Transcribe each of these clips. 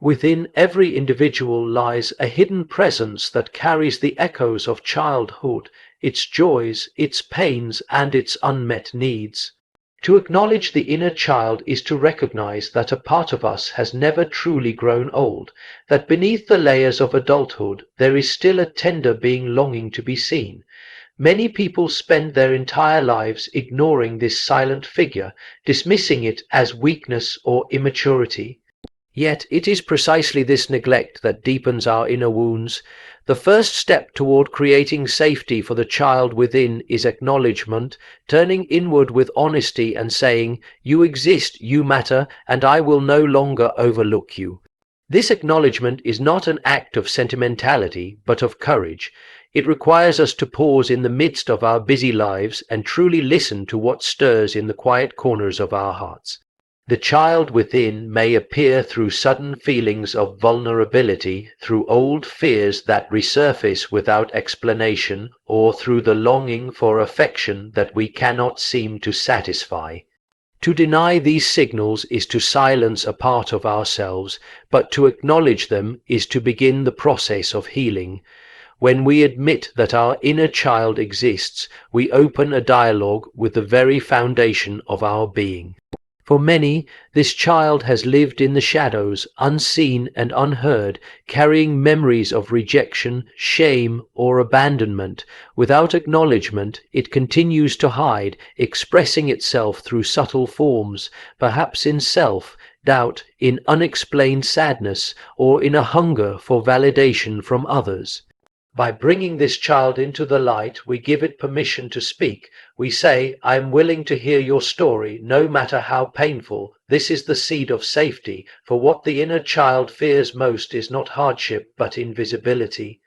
Within every individual lies a hidden presence that carries the echoes of childhood, its joys, its pains, and its unmet needs. To acknowledge the inner child is to recognize that a part of us has never truly grown old, that beneath the layers of adulthood there is still a tender being longing to be seen. Many people spend their entire lives ignoring this silent figure, dismissing it as weakness or immaturity. Yet it is precisely this neglect that deepens our inner wounds. The first step toward creating safety for the child within is acknowledgement, turning inward with honesty and saying, "You exist, you matter, and I will no longer overlook you." This acknowledgement is not an act of sentimentality, but of courage. It requires us to pause in the midst of our busy lives and truly listen to what stirs in the quiet corners of our hearts. The child within may appear through sudden feelings of vulnerability, through old fears that resurface without explanation, or through the longing for affection that we cannot seem to satisfy. To deny these signals is to silence a part of ourselves, but to acknowledge them is to begin the process of healing. When we admit that our inner child exists, we open a dialogue with the very foundation of our being. For many, this child has lived in the shadows, unseen and unheard, carrying memories of rejection, shame, or abandonment. Without acknowledgement, it continues to hide, expressing itself through subtle forms, perhaps in self-doubt, in unexplained sadness, or in a hunger for validation from others. By bringing this child into the light, we give it permission to speak. We say, "I am willing to hear your story, no matter how painful." This is the seed of safety, for what the inner child fears most is not hardship, but invisibility.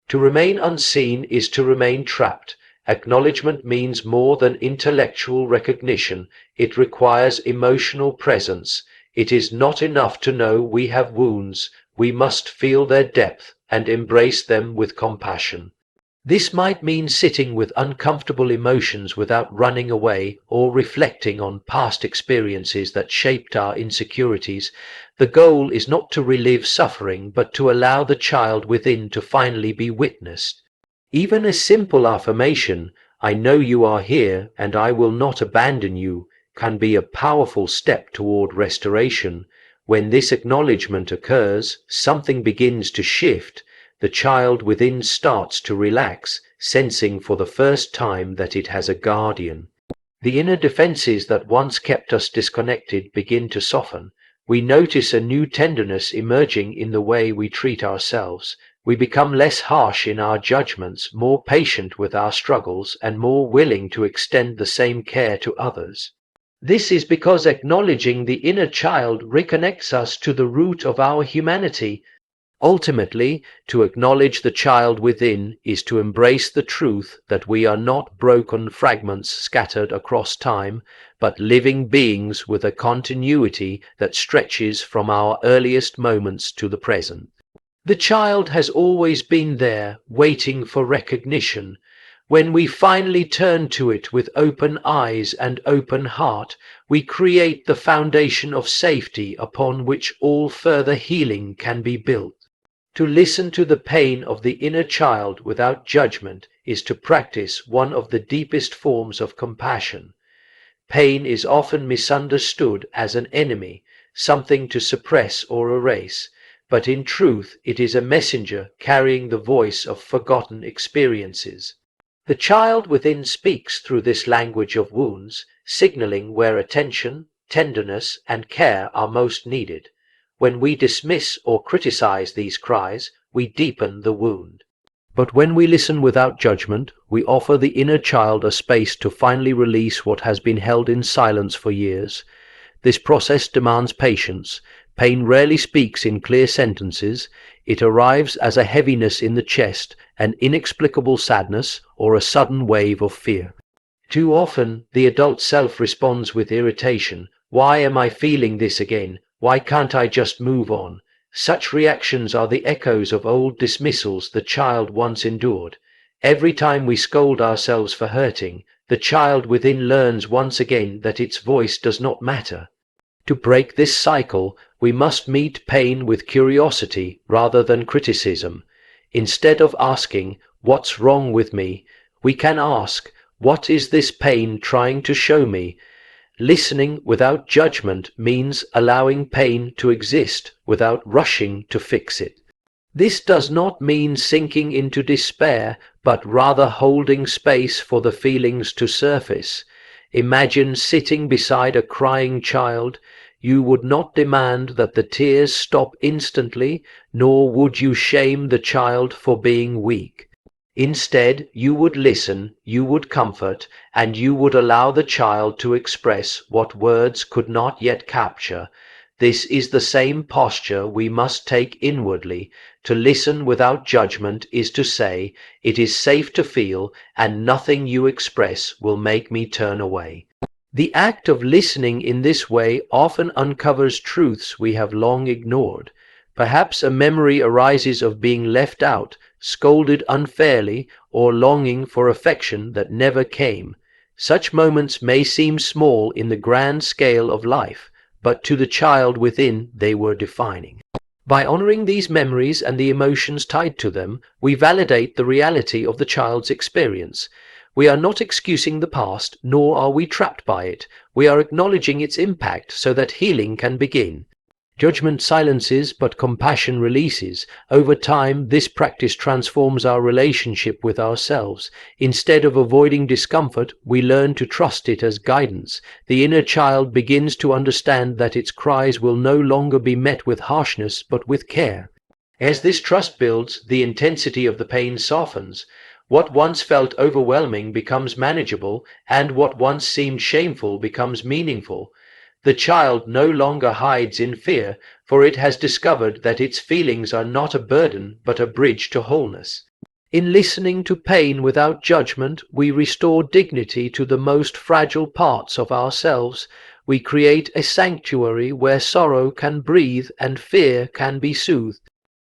To remain unseen is to remain trapped. Acknowledgement means more than intellectual recognition. It requires emotional presence. It is not enough to know we have wounds. We must feel their depth and embrace them with compassion. This might mean sitting with uncomfortable emotions without running away, or reflecting on past experiences that shaped our insecurities. The goal is not to relive suffering, but to allow the child within to finally be witnessed. Even a simple affirmation, "I know you are here and I will not abandon you," can be a powerful step toward restoration. When this acknowledgement occurs, something begins to shift. The child within starts to relax, sensing for the first time that it has a guardian. The inner defenses that once kept us disconnected begin to soften. We notice a new tenderness emerging in the way we treat ourselves. We become less harsh in our judgments, more patient with our struggles, and more willing to extend the same care to others. This is because acknowledging the inner child reconnects us to the root of our humanity. Ultimately, to acknowledge the child within is to embrace the truth that we are not broken fragments scattered across time, but living beings with a continuity that stretches from our earliest moments to the present. The child has always been there, waiting for recognition. When we finally turn to it with open eyes and open heart, we create the foundation of safety upon which all further healing can be built. To listen to the pain of the inner child without judgment is to practice one of the deepest forms of compassion. Pain is often misunderstood as an enemy, something to suppress or erase, but in truth it is a messenger carrying the voice of forgotten experiences. The child within speaks through this language of wounds, signaling where attention, tenderness, and care are most needed. When we dismiss or criticize these cries, we deepen the wound. But when we listen without judgment, we offer the inner child a space to finally release what has been held in silence for years. This process demands patience. Pain rarely speaks in clear sentences. It arrives as a heaviness in the chest, an inexplicable sadness, or a sudden wave of fear. Too often, the adult self responds with irritation. "Why am I feeling this again? Why can't I just move on?" Such reactions are the echoes of old dismissals the child once endured. Every time we scold ourselves for hurting, the child within learns once again that its voice does not matter. To break this cycle, we must meet pain with curiosity rather than criticism. Instead of asking, "What's wrong with me?" we can ask, "What is this pain trying to show me?" Listening without judgment means allowing pain to exist without rushing to fix it. This does not mean sinking into despair, but rather holding space for the feelings to surface. Imagine sitting beside a crying child. You would not demand that the tears stop instantly, nor would you shame the child for being weak. Instead, you would listen, you would comfort, and you would allow the child to express what words could not yet capture. This is the same posture we must take inwardly. To listen without judgment is to say, "It is safe to feel, and nothing you express will make me turn away." The act of listening in this way often uncovers truths we have long ignored. Perhaps a memory arises of being left out, scolded unfairly, or longing for affection that never came. Such moments may seem small in the grand scale of life, but to the child within they were defining. By honoring these memories and the emotions tied to them, we validate the reality of the child's experience. We are not excusing the past, nor are we trapped by it. We are acknowledging its impact so that healing can begin. Judgment silences, but compassion releases. Over time, this practice transforms our relationship with ourselves. Instead of avoiding discomfort, we learn to trust it as guidance. The inner child begins to understand that its cries will no longer be met with harshness, but with care. As this trust builds, the intensity of the pain softens. What once felt overwhelming becomes manageable, and what once seemed shameful becomes meaningful. The child no longer hides in fear, for it has discovered that its feelings are not a burden, but a bridge to wholeness. In listening to pain without judgment, we restore dignity to the most fragile parts of ourselves. We create a sanctuary where sorrow can breathe and fear can be soothed.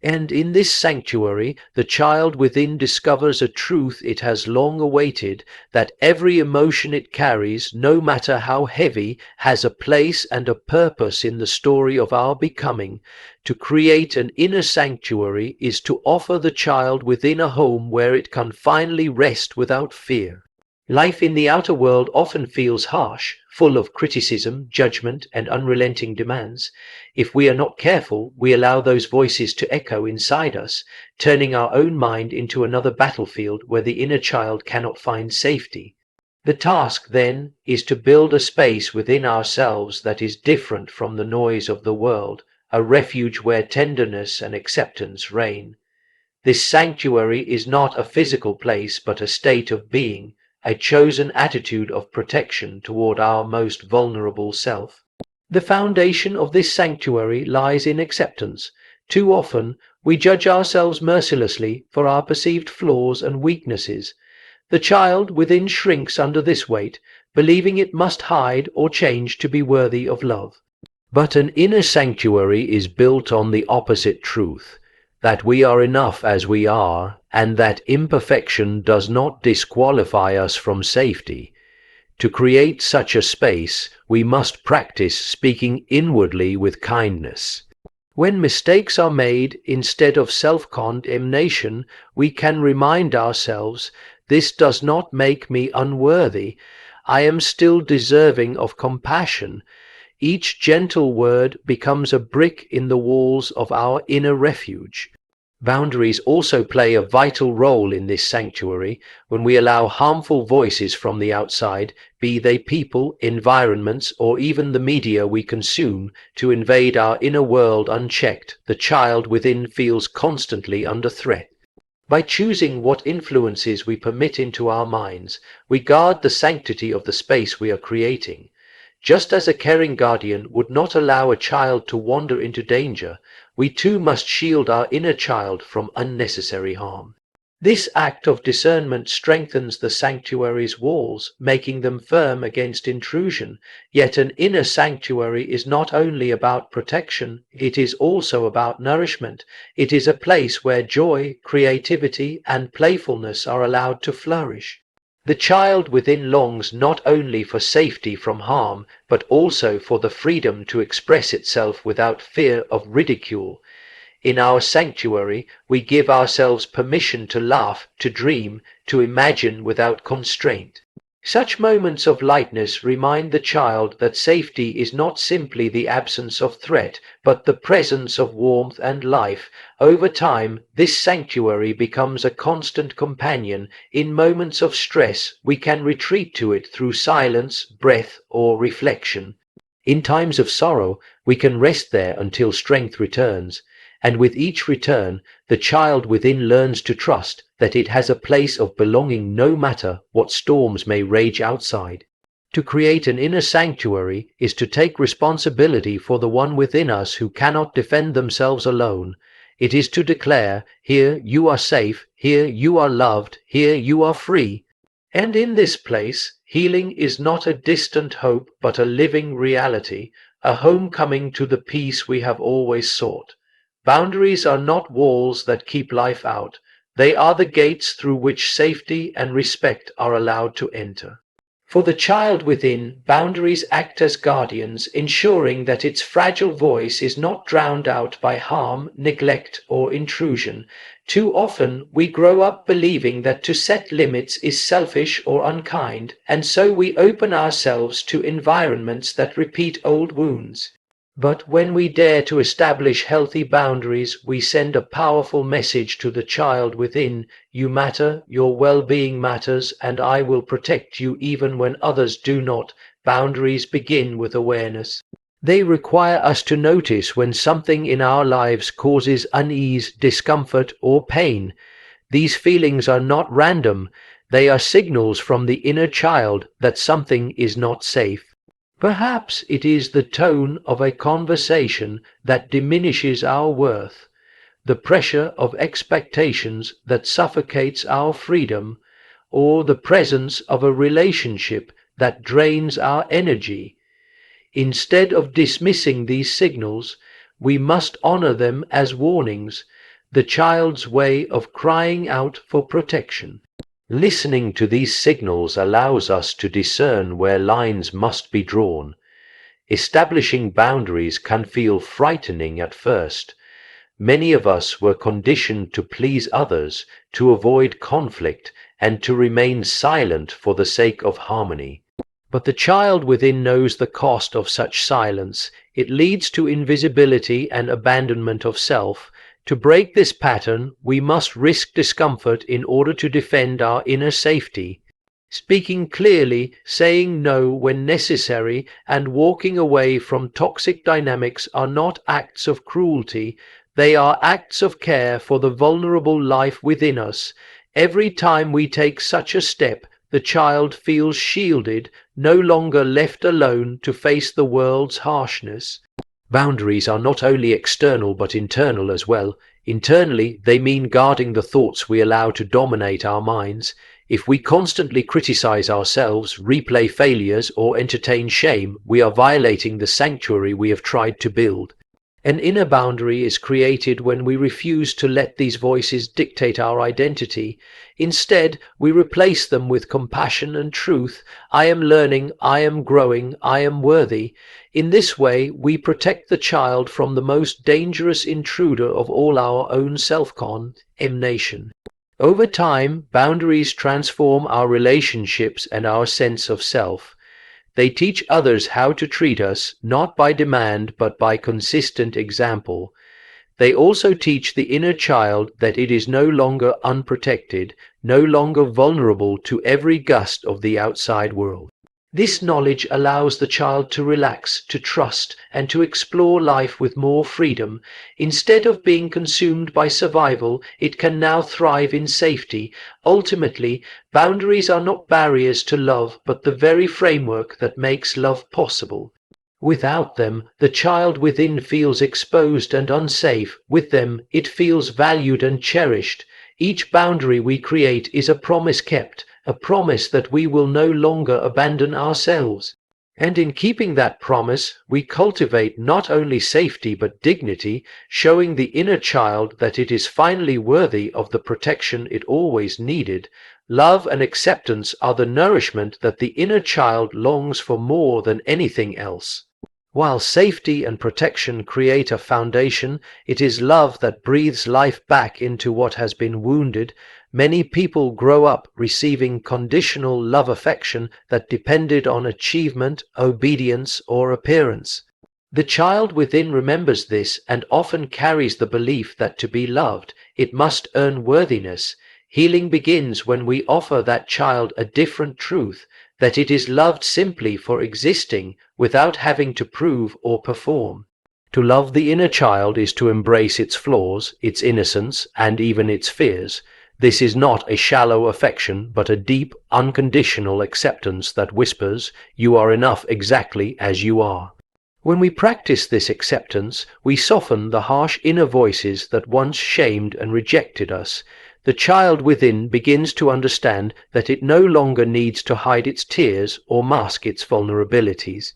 And in this sanctuary, the child within discovers a truth it has long awaited, that every emotion it carries, no matter how heavy, has a place and a purpose in the story of our becoming. To create an inner sanctuary is to offer the child within a home where it can finally rest without fear. Life in the outer world often feels harsh, full of criticism, judgment, and unrelenting demands. If we are not careful, we allow those voices to echo inside us, turning our own mind into another battlefield where the inner child cannot find safety. The task, then, is to build a space within ourselves that is different from the noise of the world, a refuge where tenderness and acceptance reign. This sanctuary is not a physical place, but a state of being, a chosen attitude of protection toward our most vulnerable self. The foundation of this sanctuary lies in acceptance. Too often, we judge ourselves mercilessly for our perceived flaws and weaknesses. The child within shrinks under this weight, believing it must hide or change to be worthy of love. But an inner sanctuary is built on the opposite truth, that we are enough as we are, and that imperfection does not disqualify us from safety. To create such a space, we must practice speaking inwardly with kindness. When mistakes are made, instead of self-condemnation, we can remind ourselves, "This does not make me unworthy. I am still deserving of compassion." Each gentle word becomes a brick in the walls of our inner refuge. Boundaries also play a vital role in this sanctuary. When we allow harmful voices from the outside, be they people, environments, or even the media we consume, to invade our inner world unchecked, the child within feels constantly under threat. By choosing what influences we permit into our minds, we guard the sanctity of the space we are creating. Just as a caring guardian would not allow a child to wander into danger, we too must shield our inner child from unnecessary harm. This act of discernment strengthens the sanctuary's walls, making them firm against intrusion. Yet an inner sanctuary is not only about protection, it is also about nourishment. It is a place where joy, creativity, and playfulness are allowed to flourish. The child within longs not only for safety from harm, but also for the freedom to express itself without fear of ridicule. In our sanctuary, we give ourselves permission to laugh, to dream, to imagine without constraint. Such moments of lightness remind the child that safety is not simply the absence of threat, but the presence of warmth and life. Over time, this sanctuary becomes a constant companion. In moments of stress, we can retreat to it through silence, breath, or reflection. In times of sorrow, we can rest there until strength returns. And with each return, the child within learns to trust that it has a place of belonging no matter what storms may rage outside. To create an inner sanctuary is to take responsibility for the one within us who cannot defend themselves alone. It is to declare, here you are safe, here you are loved, here you are free. And in this place, healing is not a distant hope but a living reality, a homecoming to the peace we have always sought. Boundaries are not walls that keep life out. They are the gates through which safety and respect are allowed to enter. For the child within, boundaries act as guardians, ensuring that its fragile voice is not drowned out by harm, neglect, or intrusion. Too often, we grow up believing that to set limits is selfish or unkind, and so we open ourselves to environments that repeat old wounds. But when we dare to establish healthy boundaries, we send a powerful message to the child within: you matter, your well-being matters, and I will protect you even when others do not. Boundaries begin with awareness. They require us to notice when something in our lives causes unease, discomfort, or pain. These feelings are not random. They are signals from the inner child that something is not safe. Perhaps it is the tone of a conversation that diminishes our worth, the pressure of expectations that suffocates our freedom, or the presence of a relationship that drains our energy. Instead of dismissing these signals, we must honor them as warnings, the child's way of crying out for protection. Listening to these signals allows us to discern where lines must be drawn. Establishing boundaries can feel frightening at first. Many of us were conditioned to please others, to avoid conflict, and to remain silent for the sake of harmony. But the child within knows the cost of such silence. It leads to invisibility and abandonment of self. To break this pattern, we must risk discomfort in order to defend our inner safety. Speaking clearly, saying no when necessary, and walking away from toxic dynamics are not acts of cruelty. They are acts of care for the vulnerable life within us. Every time we take such a step, the child feels shielded, no longer left alone to face the world's harshness. Boundaries are not only external but internal as well. Internally, they mean guarding the thoughts we allow to dominate our minds. If we constantly criticize ourselves, replay failures, or entertain shame, we are violating the sanctuary we have tried to build. An inner boundary is created when we refuse to let these voices dictate our identity. Instead, we replace them with compassion and truth. I am learning, I am growing, I am worthy. In this way, we protect the child from the most dangerous intruder of all, our own self-condemnation. Over time, boundaries transform our relationships and our sense of self. They teach others how to treat us, not by demand but by consistent example. They also teach the inner child that it is no longer unprotected, no longer vulnerable to every gust of the outside world. This knowledge allows the child to relax, to trust, and to explore life with more freedom. Instead of being consumed by survival, it can now thrive in safety. Ultimately, boundaries are not barriers to love, but the very framework that makes love possible. Without them, the child within feels exposed and unsafe. With them, it feels valued and cherished. Each boundary we create is a promise kept, a promise that we will no longer abandon ourselves. And in keeping that promise, we cultivate not only safety but dignity, showing the inner child that it is finally worthy of the protection it always needed. Love and acceptance are the nourishment that the inner child longs for more than anything else. While safety and protection create a foundation, it is love that breathes life back into what has been wounded. Many people grow up receiving conditional love affection that depended on achievement, obedience, or appearance. The child within remembers this and often carries the belief that to be loved, it must earn worthiness. Healing begins when we offer that child a different truth, that it is loved simply for existing without having to prove or perform. To love the inner child is to embrace its flaws, its innocence, and even its fears. This is not a shallow affection, but a deep, unconditional acceptance that whispers, "You are enough exactly as you are." When we practice this acceptance, we soften the harsh inner voices that once shamed and rejected us. The child within begins to understand that it no longer needs to hide its tears or mask its vulnerabilities.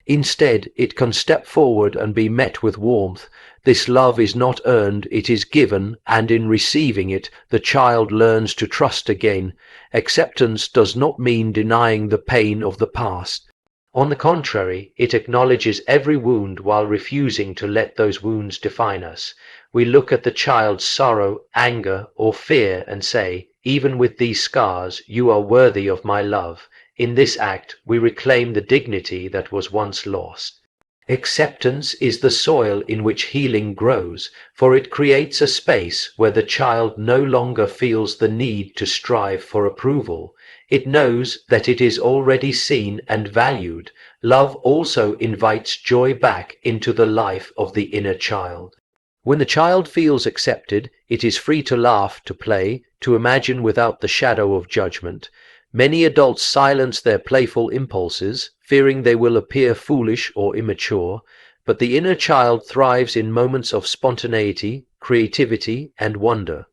Instead, it can step forward and be met with warmth. This love is not earned, it is given, and in receiving it, the child learns to trust again. Acceptance does not mean denying the pain of the past. On the contrary, it acknowledges every wound while refusing to let those wounds define us. We look at the child's sorrow, anger, or fear and say, "Even with these scars, you are worthy of my love." In this act, we reclaim the dignity that was once lost. Acceptance is the soil in which healing grows, for it creates a space where the child no longer feels the need to strive for approval. It knows that it is already seen and valued. Love also invites joy back into the life of the inner child. When the child feels accepted, it is free to laugh, to play, to imagine without the shadow of judgment. Many adults silence their playful impulses, fearing they will appear foolish or immature, but the inner child thrives in moments of spontaneity, creativity, and wonder.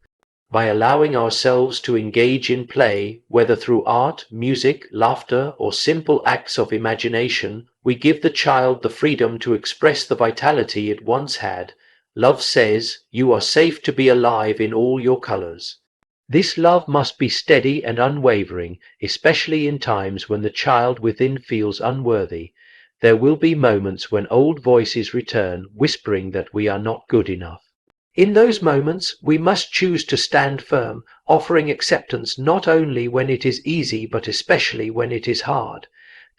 By allowing ourselves to engage in play, whether through art, music, laughter, or simple acts of imagination, we give the child the freedom to express the vitality it once had. Love says, "You are safe to be alive in all your colors." This love must be steady and unwavering, especially in times when the child within feels unworthy. There will be moments when old voices return, whispering that we are not good enough. In those moments, we must choose to stand firm, offering acceptance not only when it is easy, but especially when it is hard.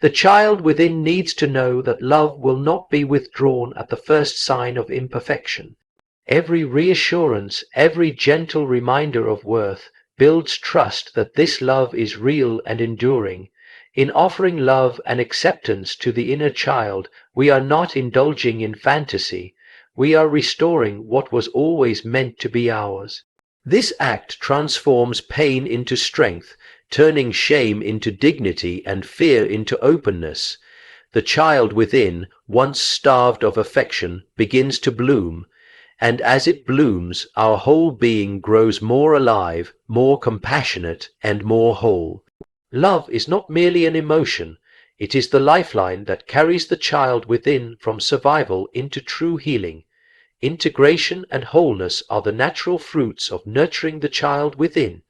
The child within needs to know that love will not be withdrawn at the first sign of imperfection. Every reassurance, every gentle reminder of worth builds trust that this love is real and enduring. In offering love and acceptance to the inner child, we are not indulging in fantasy. We are restoring what was always meant to be ours. This act transforms pain into strength, turning shame into dignity and fear into openness. The child within, once starved of affection, begins to bloom. And as it blooms, our whole being grows more alive, more compassionate, and more whole. Love is not merely an emotion, it is the lifeline that carries the child within from survival into true healing. Integration and wholeness are the natural fruits of nurturing the child within.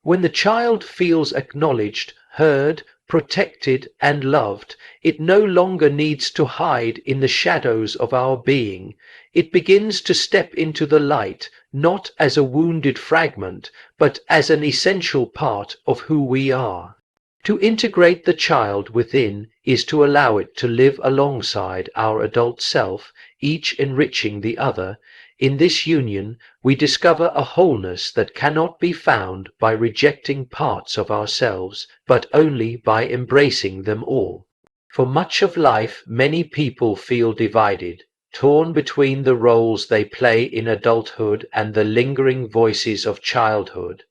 When the child feels acknowledged, heard, protected, and loved, it no longer needs to hide in the shadows of our being. It begins to step into the light, not as a wounded fragment, but as an essential part of who we are. To integrate the child within is to allow it to live alongside our adult self, each enriching the other. In this union, we discover a wholeness that cannot be found by rejecting parts of ourselves, but only by embracing them all. For much of life, many people feel divided, torn between the roles they play in adulthood and the lingering voices of childhood.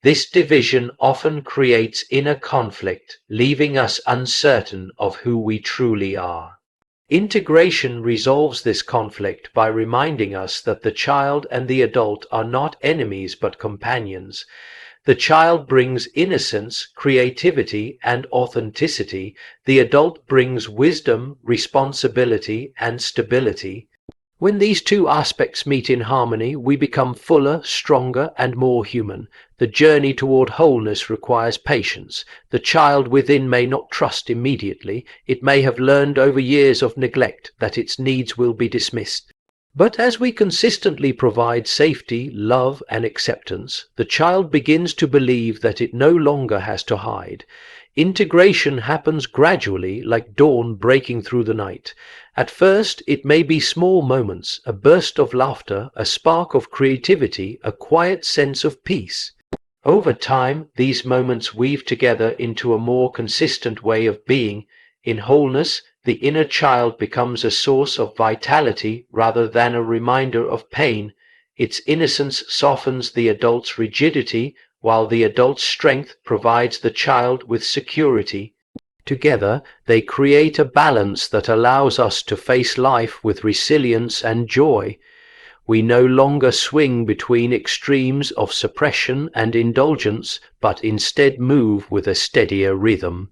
This division often creates inner conflict, leaving us uncertain of who we truly are. Integration resolves this conflict by reminding us that the child and the adult are not enemies but companions. The child brings innocence, creativity, and authenticity. The adult brings wisdom, responsibility, and stability. When these two aspects meet in harmony, we become fuller, stronger, and more human. The journey toward wholeness requires patience. The child within may not trust immediately. It may have learned over years of neglect that its needs will be dismissed. But as we consistently provide safety, love, and acceptance, the child begins to believe that it no longer has to hide. Integration happens gradually, like dawn breaking through the night. At first, it may be small moments, a burst of laughter, a spark of creativity, a quiet sense of peace. Over time, these moments weave together into a more consistent way of being. In wholeness, the inner child becomes a source of vitality rather than a reminder of pain. Its innocence softens the adult's rigidity, while the adult's strength provides the child with security. Together, they create a balance that allows us to face life with resilience and joy. We no longer swing between extremes of suppression and indulgence, but instead move with a steadier rhythm.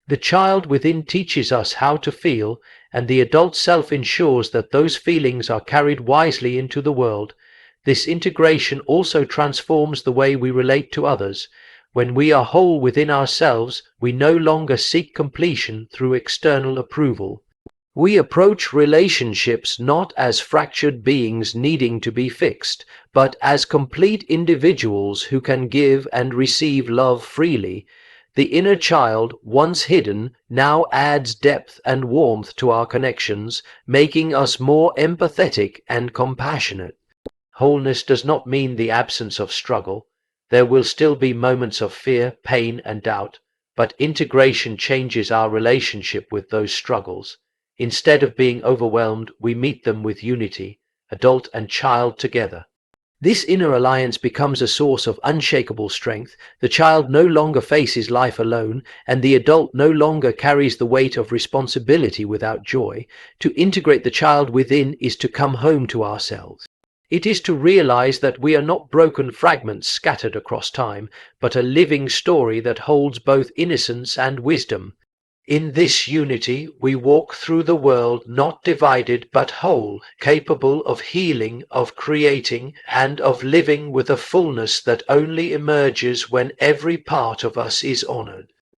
The child within teaches us how to feel, and the adult self ensures that those feelings are carried wisely into the world. This integration also transforms the way we relate to others. When we are whole within ourselves, we no longer seek completion through external approval. We approach relationships not as fractured beings needing to be fixed, but as complete individuals who can give and receive love freely. The inner child, once hidden, now adds depth and warmth to our connections, making us more empathetic and compassionate. Wholeness does not mean the absence of struggle. There will still be moments of fear, pain, and doubt, but integration changes our relationship with those struggles. Instead of being overwhelmed, we meet them with unity, adult and child together. This inner alliance becomes a source of unshakable strength. The child no longer faces life alone, and the adult no longer carries the weight of responsibility without joy. To integrate the child within is to come home to ourselves. It is to realize that we are not broken fragments scattered across time, but a living story that holds both innocence and wisdom. In this unity, we walk through the world not divided but whole, capable of healing, of creating, and of living with a fullness that only emerges when every part of us is honored.